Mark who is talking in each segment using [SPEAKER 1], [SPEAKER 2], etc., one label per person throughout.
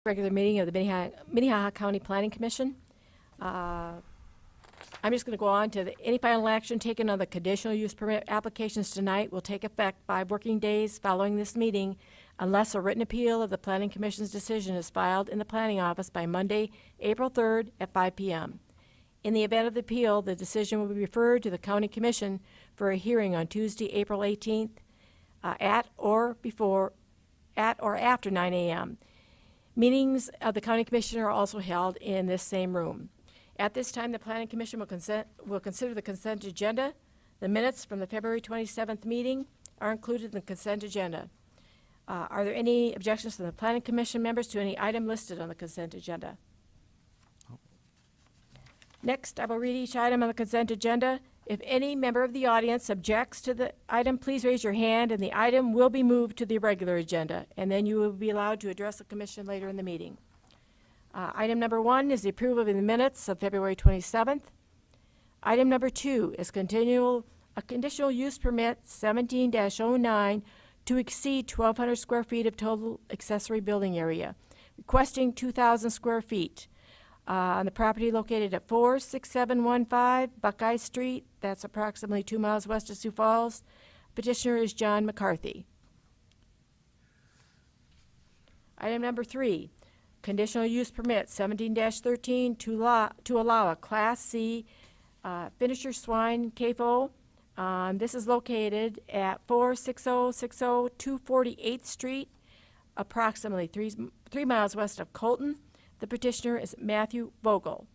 [SPEAKER 1] regular meeting of the Minnehaha County Planning Commission. I'm just going to go on to any final action taken on the conditional use permit applications tonight will take effect 5 working days following this meeting unless a written appeal of the Planning Commission's decision is filed in the Planning Office by Monday, April 3rd at 5 p.m. In the event of the appeal, the decision will be referred to the County Commission for a hearing on Tuesday, April 18th at or after 9 a.m. Meetings of the County Commission are also held in this same room. At this time, the Planning Commission will consider the consent agenda. The minutes from the February 27th meeting are included in the consent agenda. Are there any objections from the Planning Commission members to any item listed on the consent agenda? Next, I will read each item on the consent agenda. If any member of the audience objects to the item, please raise your hand and the item will be moved to the regular agenda, and then you will be allowed to address the commission later in the meeting. Item number 1 is the approval of the minutes of February 27th. Item number 2 is a conditional use permit 17-09 to exceed 1,200 square feet of total accessory building area, requesting 2,000 square feet on the property located at 46715 Buckeye Street. That's approximately 2 miles west of Sioux Falls. Petitioner is John McCarthy. Item number 3. Conditional use permit 17-13 to allow a Class C finisher swine CAFO. This is located at 46060 248th Street, approximately 3 miles west of Colton. The petitioner is Matthew Vogel.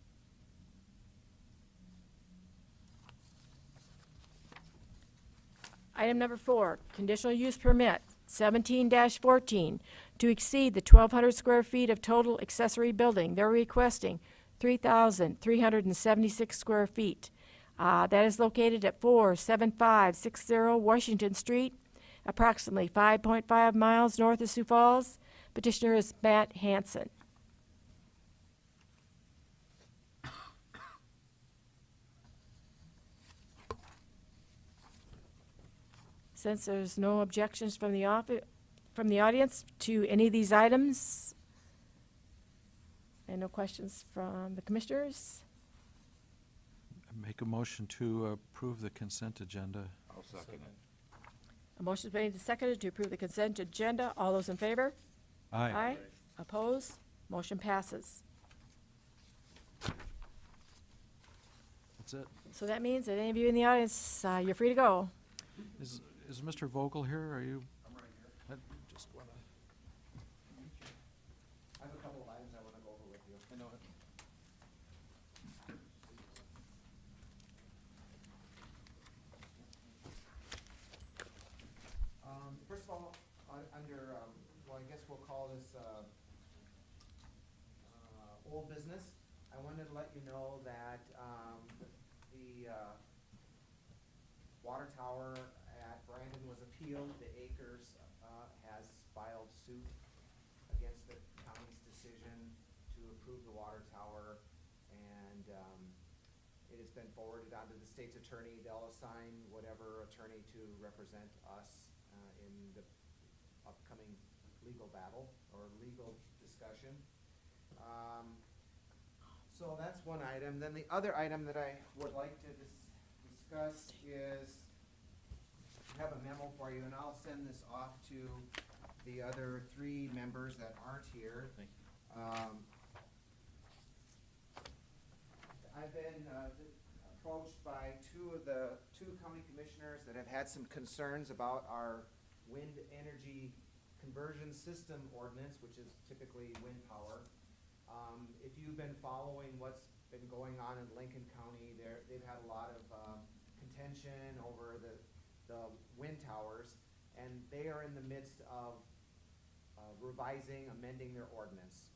[SPEAKER 1] Item number 4, conditional use permit 17-14 to exceed the 1,200 square feet of total accessory building. They're requesting 3,376 square feet. That is located at 47560 Washington Street, approximately 5.5 miles north of Sioux Falls. Petitioner is Matt Hansen. Since there's no objections from the audience to any of these items, and no questions from the commissioners,
[SPEAKER 2] I make a motion to approve the consent agenda.
[SPEAKER 3] I'll second it.
[SPEAKER 1] a motion is made and seconded to approve the consent agenda. All those in favor?
[SPEAKER 2] Aye.
[SPEAKER 1] Opposed? Motion passes.
[SPEAKER 2] That's it.
[SPEAKER 1] So that means that any of you in the audience, you're free to go.
[SPEAKER 2] Is Mr. Vogel here? Are you?
[SPEAKER 3] I'm right here.
[SPEAKER 2] I just want to.
[SPEAKER 3] I have a couple of items I want to go over with you.
[SPEAKER 2] I know it.
[SPEAKER 3] First of all, under, well, I guess we'll call this old business. I wanted to let you know that the water tower at Brandon was appealed. The Acres has filed suit against the county's decision to approve the water tower, and it has been forwarded on to the state's attorney. They'll assign whatever attorney to represent us in the upcoming legal battle or legal discussion. So that's one item. Then the other item that I would like to discuss is, I have a memo for you, and I'll send this off to the other 3 members that aren't here.
[SPEAKER 2] Thank you.
[SPEAKER 3] I've been approached by two county commissioners that have had some concerns about our wind energy conversion system ordinance, which is typically wind power. If you've been following what's been going on in Lincoln County, they've had a lot of contention over the wind towers, and they are in the midst of revising, amending their ordinance.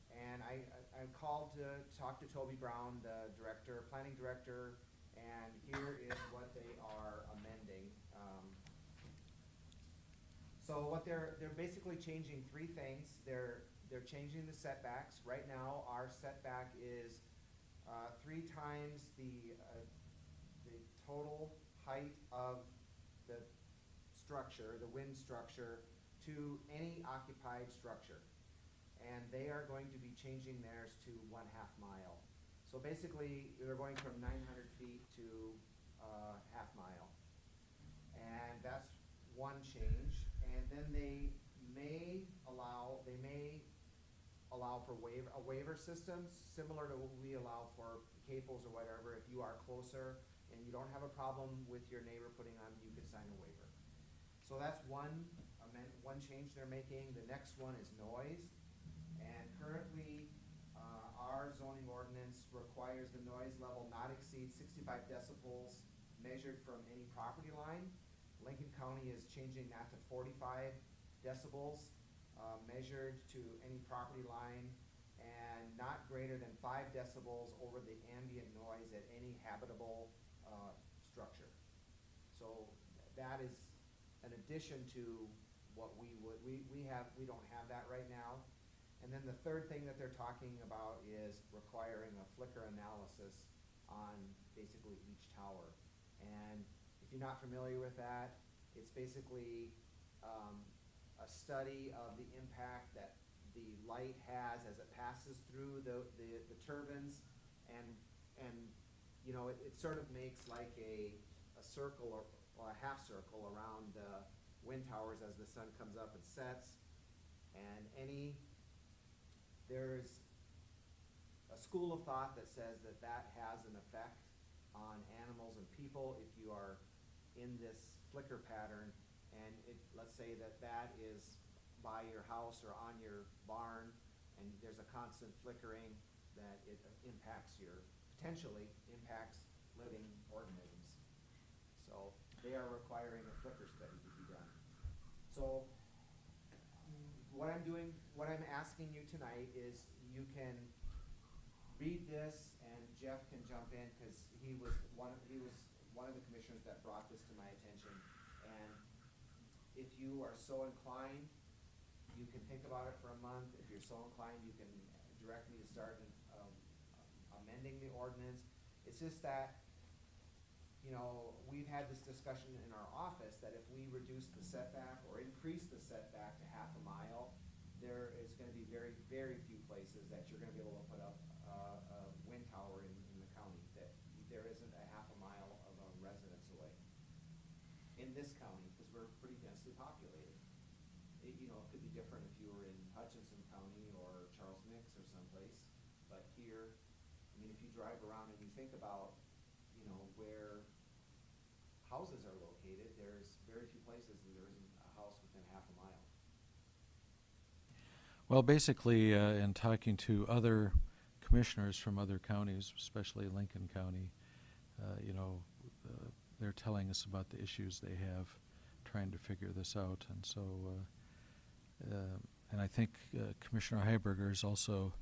[SPEAKER 3] And I called to talk to Toby Brown, the director, planning director, and here is what they are amending. So what they're basically changing 3 things. They're changing the setbacks. Right now, our setback is 3 times the total height of the structure, the wind structure, to any occupied structure. and they are going to be changing theirs to 1/2 mile. So basically, they're going from 900 feet to 1/2 mile. And that's one change. And then they may allow for a waiver system, similar to what we allow for CAFOs or whatever. If you are closer and you don't have a problem with your neighbor putting on, you could sign a waiver. So that's one change they're making. The next one is noise. And currently, our zoning ordinance requires the noise level not exceed 65 decibels measured from any property line. Lincoln County is changing that to 45 decibels measured to any property line, and not greater than 5 decibels over the ambient noise at any habitable structure. So that is an addition to what we don't have that right now. And then the third thing that they're talking about is requiring a flicker analysis on basically each tower. And if you're not familiar with that, it's basically a study of the impact that the light has as it passes through the turbines, and you know, it sort of makes like a circle or a half circle around the wind towers as the sun comes up and sets. And there's a school of thought that says that that has an effect on animals and people if you are in this flicker pattern, and let's say that is by your house or on your barn, and there's a constant flickering, that it potentially impacts living organisms. So they are requiring a flicker study to be done. So what I'm asking you tonight is you can read this, and Jeff can jump in, because he was one of the commissioners that brought this to my attention. And if you are so inclined, you can think about it for a month. If you're so inclined, you can direct me to start amending the ordinance. It's just that, you know, we've had this discussion in our office that if we reduce the setback or increase the setback to 1/2 mile, there is going to be very, very few places that you're going to be able to put up a wind tower in the county, that there isn't a 1/2 mile of a residence away in this county, because we're pretty densely populated. It could be different if you were in Hutchinson County or Charles Mix or someplace, but here, I mean, if you drive around and you think about, where houses are located, there's very few places that there isn't a house within 1/2 mile.
[SPEAKER 2] Well, basically, in talking to other commissioners from other counties, especially Lincoln County, they're telling us about the issues they have trying to figure this out. And so, and I think Commissioner Heiberger's also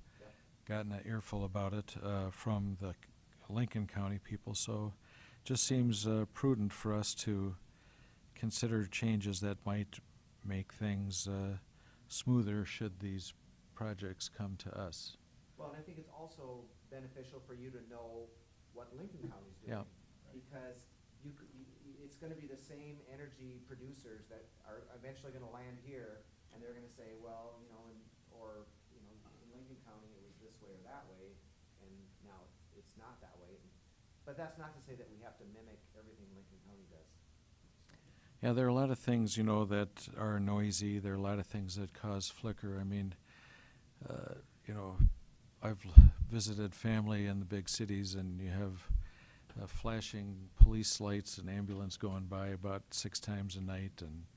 [SPEAKER 2] gotten an earful about it from the Lincoln County people. So it just seems prudent for us to consider changes that might make things smoother should these projects come to us.
[SPEAKER 3] Well, and I think it's also beneficial for you to know what Lincoln County's doing.
[SPEAKER 2] Yeah.
[SPEAKER 3] Because it's going to be the same energy producers that are eventually going to land here, and they're going to say, well, in Lincoln County it was this way or that way, and now it's not that way. But that's not to say that we have to mimic everything Lincoln County does.
[SPEAKER 2] Yeah, there are a lot of things, that are noisy. There are a lot of things that cause flicker. I mean, I've visited family in the big cities, and you have flashing police lights and ambulance going by about 6 times a night, and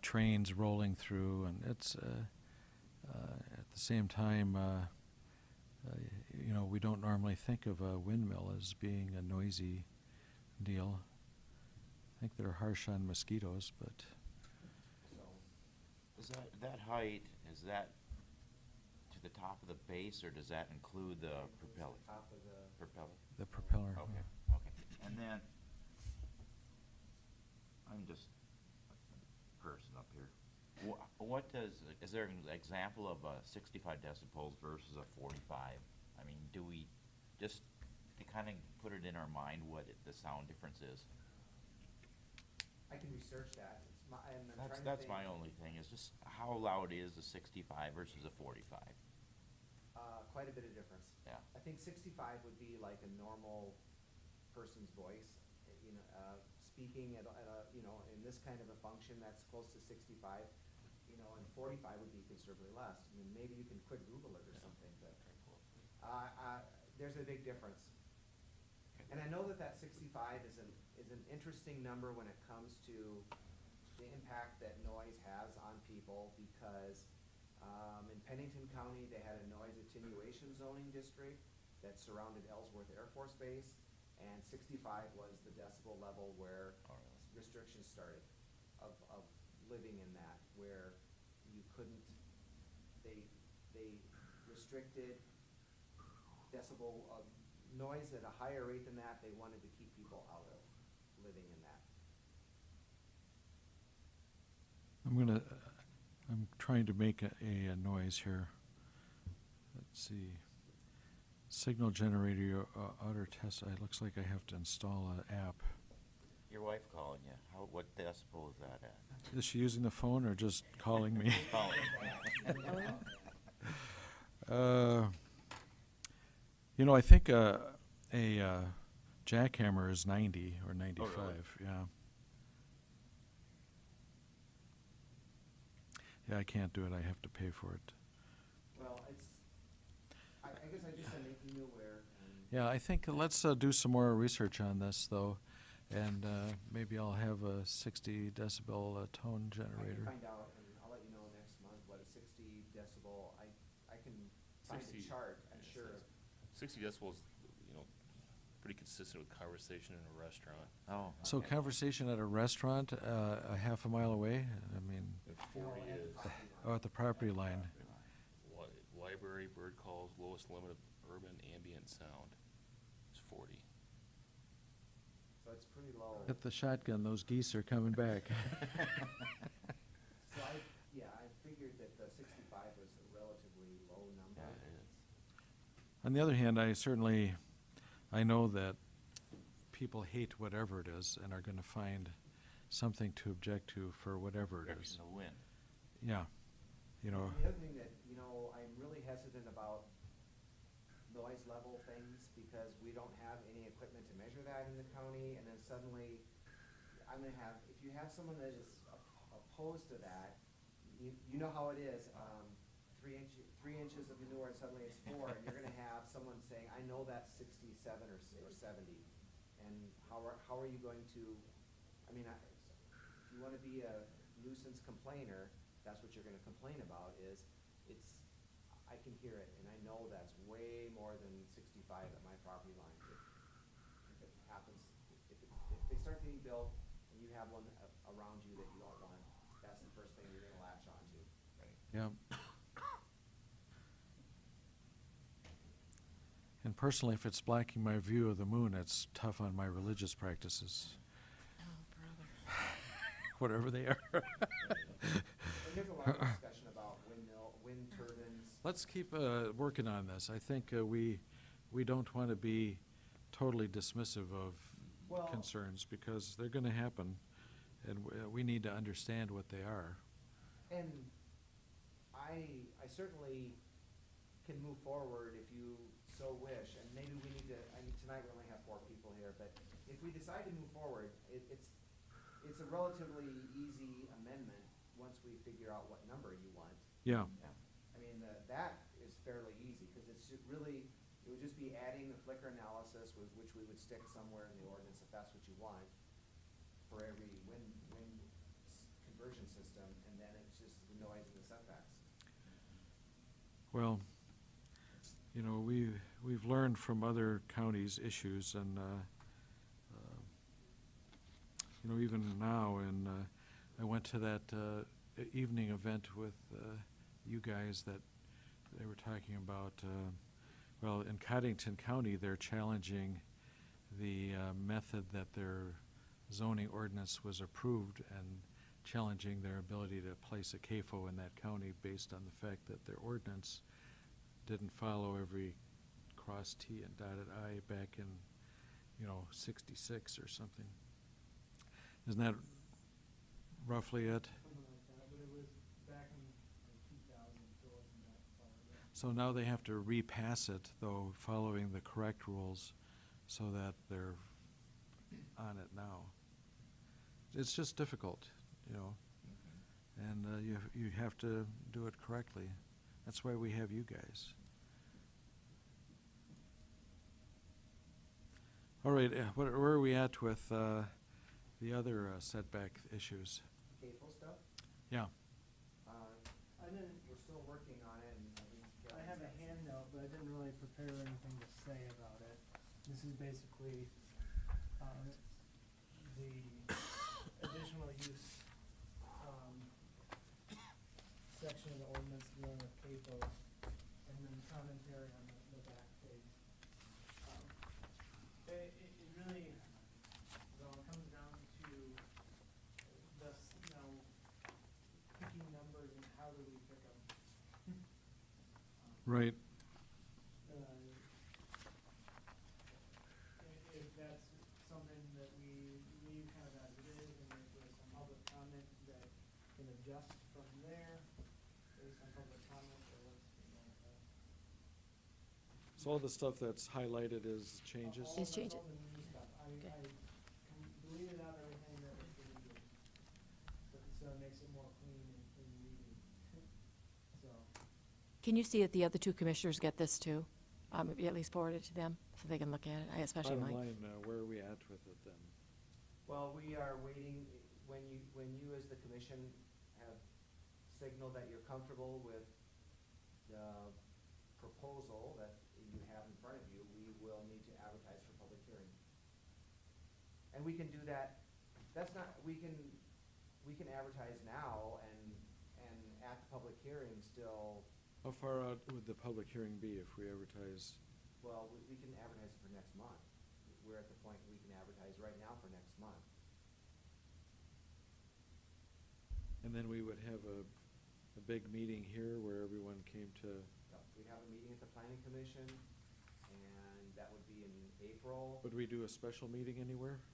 [SPEAKER 2] trains rolling through, and it's at the same time, we don't normally think of a windmill as being a noisy deal. I think they're harsh on mosquitoes, but
[SPEAKER 4] Is that height, is that to the top of the base, or does that include the propeller?
[SPEAKER 3] Top of the
[SPEAKER 4] Propeller?
[SPEAKER 2] the propeller.
[SPEAKER 4] Okay, okay. And then, I'm just a person up here. Is there an example of a 65 decibels versus a 45? I mean, do we, just to kind of put it in our mind what the sound difference is?
[SPEAKER 3] I can research that. and I'm trying to
[SPEAKER 4] That's
[SPEAKER 3] think,
[SPEAKER 4] my only thing, is just how loud is a 65 versus a 45?
[SPEAKER 3] quite a bit of difference.
[SPEAKER 4] Yeah.
[SPEAKER 3] I think 65 would be like a normal person's voice, speaking at a, in this kind of a function that's close to 65, and 45 would be considerably less. I mean, maybe you can quadruple it or something, but, there's a big difference. And I know that 65 is an interesting number when it comes to the impact that noise has on people, because in Pennington County, they had a noise attenuation zoning district that surrounded Ellsworth Air Force Base, and 65 was the decibel level where restrictions started of living in that, where you couldn't, they restricted decibel of noise at a higher rate than that. They wanted to keep people out of living in that.
[SPEAKER 2] I'm trying to make a noise here. Let's see. Signal generator outer test. It looks like I have to install an app.
[SPEAKER 4] Your wife calling you, what decibel is that at?
[SPEAKER 2] Is she using the phone or just calling me?
[SPEAKER 4] Calling.
[SPEAKER 2] I think a jackhammer is 90 or 95.
[SPEAKER 4] really?
[SPEAKER 2] Yeah. Yeah, I can't do it. I have to pay for it.
[SPEAKER 3] Well, I guess I just am making you aware.
[SPEAKER 2] Yeah, I think let's do some more research on this, though, and maybe I'll have a 60 decibel tone
[SPEAKER 3] I
[SPEAKER 2] generator.
[SPEAKER 3] can find out, and I'll let you know next month what a 60 decibel, I can find a
[SPEAKER 5] 60
[SPEAKER 3] chart, I'm
[SPEAKER 5] yeah,
[SPEAKER 3] sure.
[SPEAKER 5] 60 decibels, pretty consistent with conversation in a restaurant.
[SPEAKER 4] Oh.
[SPEAKER 2] So
[SPEAKER 4] okay.
[SPEAKER 2] conversation at a restaurant a half a mile away? I mean,
[SPEAKER 5] And 40 is
[SPEAKER 2] at the property line.
[SPEAKER 5] library, bird calls, lowest limit of urban ambient sound is 40.
[SPEAKER 3] So it's pretty low.
[SPEAKER 2] Hit the shotgun, those geese are coming back.
[SPEAKER 3] So I figured that the 65 was a relatively low number.
[SPEAKER 4] Yeah, it is.
[SPEAKER 2] On the other hand, I know that people hate whatever it is and are going to find something to object to for whatever it is.
[SPEAKER 4] Projection of wind.
[SPEAKER 2] Yeah,
[SPEAKER 3] The other thing that, I'm really hesitant about noise level things, because we don't have any equipment to measure that in the county, and then suddenly, I'm gonna have, if you have someone that is opposed to that, you know how it is, 3 inches of manure and suddenly it's 4, and you're gonna have someone saying, I know that's 67 or 70, and how are you going to, if you wanna be a nuisance complainer, that's what you're gonna complain about, is I can hear it, and I know that's way more than 65 at my property line. If it happens, if they start getting built, and you have one around you that you don't want, that's the first thing you're gonna latch onto.
[SPEAKER 2] yeah. And personally, if it's blocking my view of the moon, it's tough on my religious practices.
[SPEAKER 1] Oh, brother.
[SPEAKER 2] Whatever they are.
[SPEAKER 3] And there's a lot of discussion about wind turbines.
[SPEAKER 2] Let's keep working on this. I think we don't want to be totally dismissive of
[SPEAKER 3] Well-
[SPEAKER 2] concerns, because they're going to happen, and we need to understand what they are.
[SPEAKER 3] And I certainly can move forward if you so wish, and maybe we need to, tonight we only have 4 people here, but if we decide to move forward, it's a relatively easy amendment once we figure out what number you want.
[SPEAKER 2] Yeah.
[SPEAKER 3] That is fairly easy, because it would just be adding the flicker analysis, which we would stick somewhere in the ordinance if that's what you want, for every wind conversion system, and then it's just the noise and the setbacks.
[SPEAKER 2] Well, we've learned from other counties' issues, and even now, and I went to that evening event with you guys that they were talking about. Well, in Cottington County, they're challenging the method that their zoning ordinance was approved, and challenging their ability to place a CAFO in that county based on the fact that their ordinance didn't follow every cross T and dotted I back in, 66 or something. Isn't that roughly it?
[SPEAKER 6] Something like that, but it was back in like 2000, so it wasn't that far ago.
[SPEAKER 2] So now they have to repass it, though, following the correct rules, so that they're on it now. It's just difficult, you know, and you have to do it correctly. That's why we have you guys. All right, where are we at with the other setback issues?
[SPEAKER 3] CAFO stuff?
[SPEAKER 2] Yeah.
[SPEAKER 6] I didn't,
[SPEAKER 3] We're still working on it, and I think.
[SPEAKER 6] I have a handout, but I didn't really prepare anything to say about it. This is basically, the additional use, section of the ordinance dealing with CAFOs, and then commentary on the back page. It really, well, it comes down to this, you know, picking numbers and how do we pick them.
[SPEAKER 2] Right.
[SPEAKER 6] If that's something that we leave kind of as it is, and if there's some public comment that can adjust from there, based on public comment, or what's going on.
[SPEAKER 2] So all the stuff that's highlighted is changes?
[SPEAKER 6] All
[SPEAKER 1] Is change
[SPEAKER 6] all
[SPEAKER 1] it.
[SPEAKER 6] the new stuff.
[SPEAKER 1] Okay.
[SPEAKER 6] I deleted out everything that was deleted, so it makes it more clean in reading. So,
[SPEAKER 1] Can you see that the other two commissioners get this too? Maybe at least forward it to them so they can look at it, I especially
[SPEAKER 2] Bottom
[SPEAKER 1] Mike.
[SPEAKER 2] line, where are we at with it then?
[SPEAKER 3] Well, we are waiting, when you as the commission have signaled that you're comfortable with the proposal that you have in front of you, we will need to advertise for public hearing. And we can do that, that's not, we can advertise now and at the public hearing still,
[SPEAKER 2] How far out would the public hearing be if we advertise?
[SPEAKER 3] well, we can advertise it for next month. We're at the point we can advertise right now for next month.
[SPEAKER 2] And then we would have a big meeting here where everyone came to,
[SPEAKER 3] We'd have a meeting at the planning commission, and that would be in April.
[SPEAKER 2] would we do a special meeting anywhere?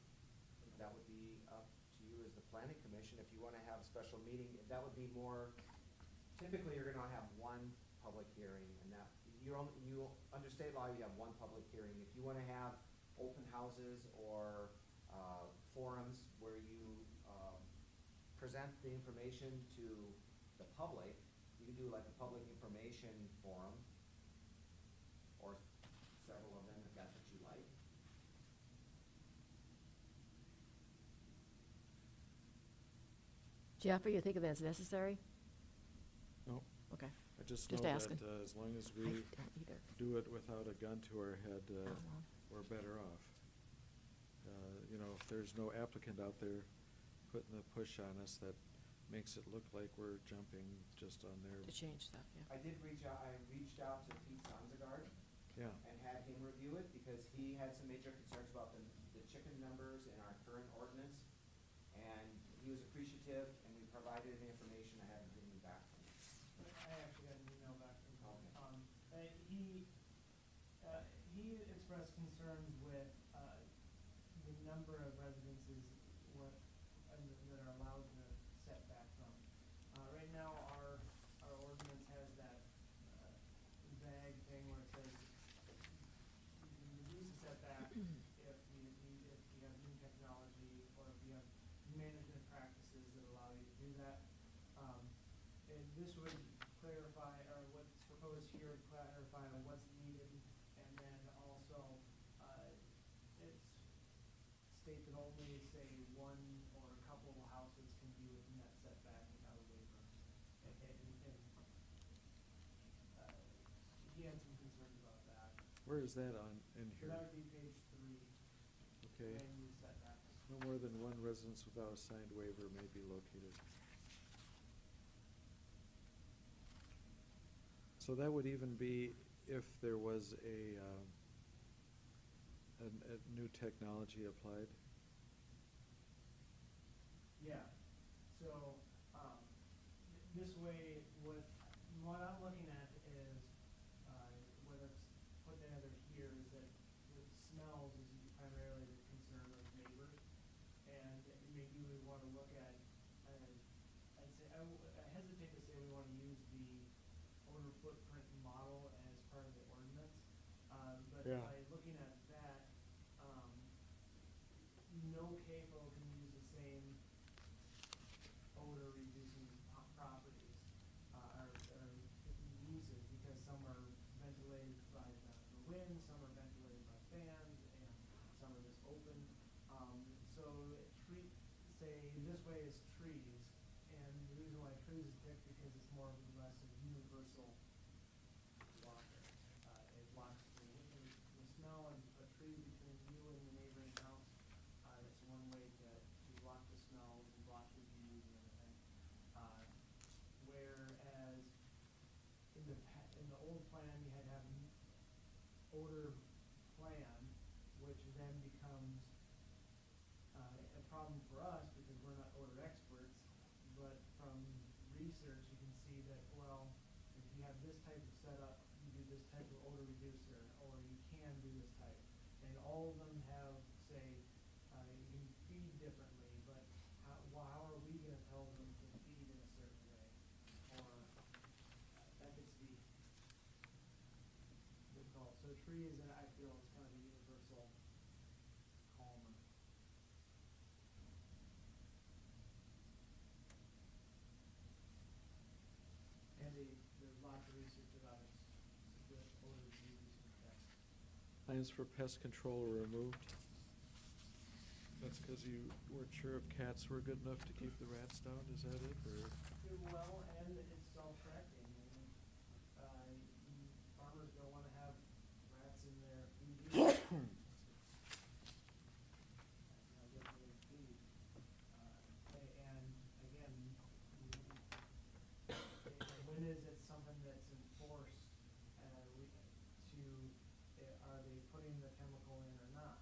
[SPEAKER 3] That would be up to you as the planning commission, if you wanna have a special meeting, that would be more, typically, you're gonna have one public hearing, and that, under state law, you have one public hearing. If you wanna have open houses or, forums where you, present the information to the public, you can do like a public information forum, or several of them, if that's what you like.
[SPEAKER 1] Jeff, are you thinking that's necessary?
[SPEAKER 2] No,
[SPEAKER 1] Okay.
[SPEAKER 2] I just
[SPEAKER 1] Just
[SPEAKER 2] know that
[SPEAKER 1] asking.
[SPEAKER 2] as long as
[SPEAKER 1] I
[SPEAKER 2] we
[SPEAKER 1] don't either.
[SPEAKER 2] do it without a gun to our head,
[SPEAKER 1] well.
[SPEAKER 2] we're better off. You know, if there's no applicant out there putting the push on us, that makes it look like we're jumping just on their,
[SPEAKER 1] To change stuff, yeah.
[SPEAKER 3] I reached out to Pete Sonzegard
[SPEAKER 2] yeah.
[SPEAKER 3] and had him review it, because he had some major concerns about the chicken numbers in our current ordinance. And he was appreciative, and we provided him the information. I haven't heard anything back from him.
[SPEAKER 6] I actually got an email back from him.
[SPEAKER 3] Okay.
[SPEAKER 6] He expressed concerns with, the number of residences that are allowed to set back from. Right now, our ordinance has that, vague thing where it says you can reduce the setback if you have new technology, or if you have management practices that allow you to do that. And this would clarify, or what's proposed here would clarify what's needed, and then also, it's state that only, say, one or a couple of houses can be within that setback without a waiver. He had some concerns about that.
[SPEAKER 2] Where is that in
[SPEAKER 6] So
[SPEAKER 2] here?
[SPEAKER 6] that would be page 3,
[SPEAKER 2] Okay,
[SPEAKER 6] land use setbacks.
[SPEAKER 2] no more than one residence without a signed waiver may be located. So that would even be if there was a new technology applied?
[SPEAKER 6] Yeah, so, this way, what I'm looking at is, whether it's put together here, is that the smells is primarily the concern of neighbors. And maybe we wanna look at, footprint model as part of the ordinance. But
[SPEAKER 2] Yeah.
[SPEAKER 6] by looking at that, no CAFO can use the same odor reducing properties, or uses, because some are ventilated by the wind, some are ventilated by fans, and some are just open. So say this way is trees, and the reason why trees is picked because it's more or less a universal blocker. It blocks the smell, and a tree between you and the neighboring house, that's one way to block the smells and block the views and everything. Whereas in the old plan, you had to have an odor plan, which then becomes a problem for us because we're not odor experts. But from research, you can see that, well, if you have this type of setup, you do this type of odor reducer, or you can do this type. And all of them have, say, you can feed differently, but how are we gonna tell them to feed in a certain way? Or that gets to be difficult. So trees, I feel, is kind of a universal calmer. And there's lots of research about it, the odor reducing effect.
[SPEAKER 2] Plans for pest control were removed. That's because you weren't sure if cats were good enough to keep the rats down, is that it, or?
[SPEAKER 6] Well, and it's self-correcting. I mean, farmers don't wanna have rats in their feed either. That's not good for their feed. And again, when is it something that's enforced, are they putting the chemical in or not?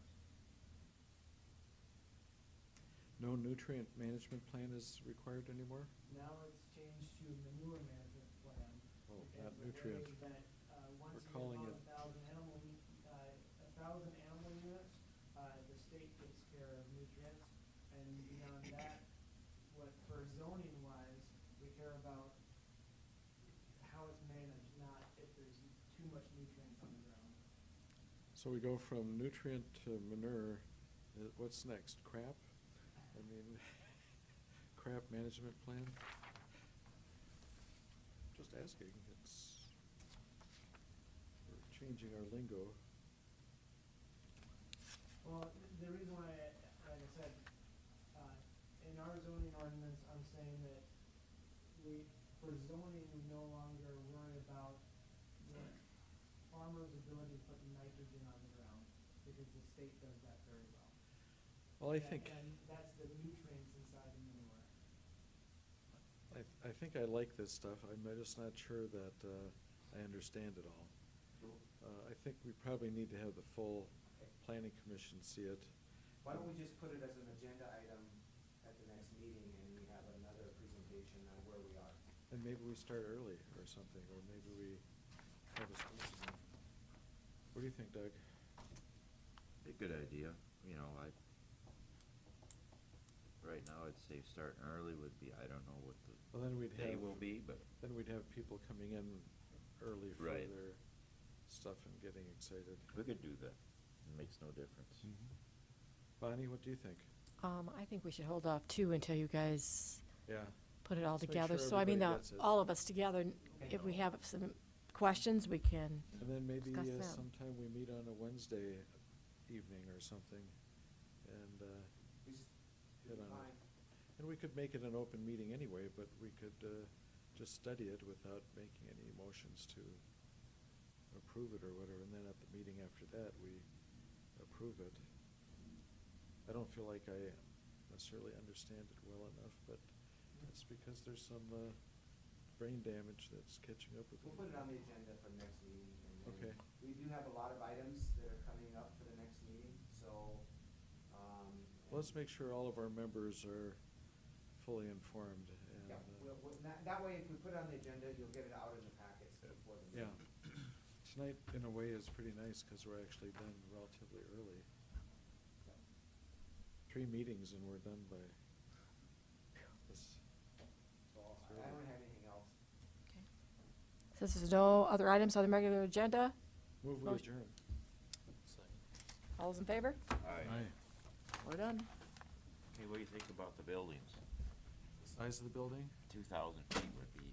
[SPEAKER 2] No nutrient management plan is required anymore?
[SPEAKER 6] Now it's changed to manure management plan.
[SPEAKER 2] Oh,
[SPEAKER 6] because
[SPEAKER 2] not
[SPEAKER 6] the way
[SPEAKER 2] nutrient.
[SPEAKER 6] that, once
[SPEAKER 2] We're
[SPEAKER 6] you get
[SPEAKER 2] calling
[SPEAKER 6] above
[SPEAKER 2] it-
[SPEAKER 6] 1,000 animal units, the state takes care of nutrients. And beyond that, for zoning wise, we care about how it's managed, not if there's too much nutrients on the ground.
[SPEAKER 2] So we go from nutrient to manure, what's next, crap? I mean, crap management plan? Just asking, we're changing our lingo.
[SPEAKER 6] Well, the reason why, like I said, in our zoning ordinance, I'm saying that for zoning, we no longer worry about the farmer's ability to put nitrogen on the ground, because the state does that very well.
[SPEAKER 2] Well, I think,
[SPEAKER 6] And that's the nutrients inside the manure.
[SPEAKER 2] I think I like this stuff. I'm just not sure that I understand it all. I think we probably need to have the full planning commission see it.
[SPEAKER 3] Why don't we just put it as an agenda item at the next meeting, and we have another presentation on where we are?
[SPEAKER 2] And maybe we start early or something, or maybe we have a special. What do you think, Doug?
[SPEAKER 4] A good idea, right now I'd say starting early would be, I don't know what
[SPEAKER 2] Well, then we'd
[SPEAKER 4] the day
[SPEAKER 2] have,
[SPEAKER 4] will be, but.
[SPEAKER 2] then we'd have people coming in early for
[SPEAKER 4] Right.
[SPEAKER 2] their stuff and getting excited.
[SPEAKER 4] We could do that, it makes no difference.
[SPEAKER 2] Bonnie, what do you think?
[SPEAKER 1] I think we should hold off too until you guys
[SPEAKER 2] Yeah,
[SPEAKER 1] put it all
[SPEAKER 2] Let's make
[SPEAKER 1] together.
[SPEAKER 2] sure
[SPEAKER 1] So I mean,
[SPEAKER 2] everybody gets it.
[SPEAKER 1] all of us together, if we have some questions, we can.
[SPEAKER 2] and then maybe
[SPEAKER 1] Discuss them.
[SPEAKER 2] sometime we meet on a Wednesday evening or something, and
[SPEAKER 3] We should
[SPEAKER 2] hit
[SPEAKER 3] be
[SPEAKER 2] on
[SPEAKER 3] fine.
[SPEAKER 2] it. And we could make it an open meeting anyway, but we could just study it without making any motions to approve it or whatever, and then at the meeting after that, we approve it. I don't feel like I necessarily understand it well enough, but that's because there's some brain damage that's catching up with me.
[SPEAKER 3] We'll put it on the agenda for the next meeting, and then
[SPEAKER 2] Okay.
[SPEAKER 3] we do have a lot of items that are coming up for the next meeting, so,
[SPEAKER 2] Let's make sure all of our members are fully informed, and,
[SPEAKER 3] Yeah, that way, if we put it on the agenda, you'll get it out in the packets before the
[SPEAKER 2] yeah.
[SPEAKER 3] meeting.
[SPEAKER 2] Tonight, in a way, is pretty nice, because we're actually done relatively early. 3 meetings and we're done by this.
[SPEAKER 3] So I don't have anything else.
[SPEAKER 1] Okay. Since there's no other items on the regular agenda,
[SPEAKER 2] Move
[SPEAKER 1] we
[SPEAKER 2] adjourn.
[SPEAKER 1] all those in favor?
[SPEAKER 2] Aye.
[SPEAKER 1] We're done.
[SPEAKER 4] Okay, what do you think about the buildings?
[SPEAKER 2] Size of the building?
[SPEAKER 4] 2,000 feet would be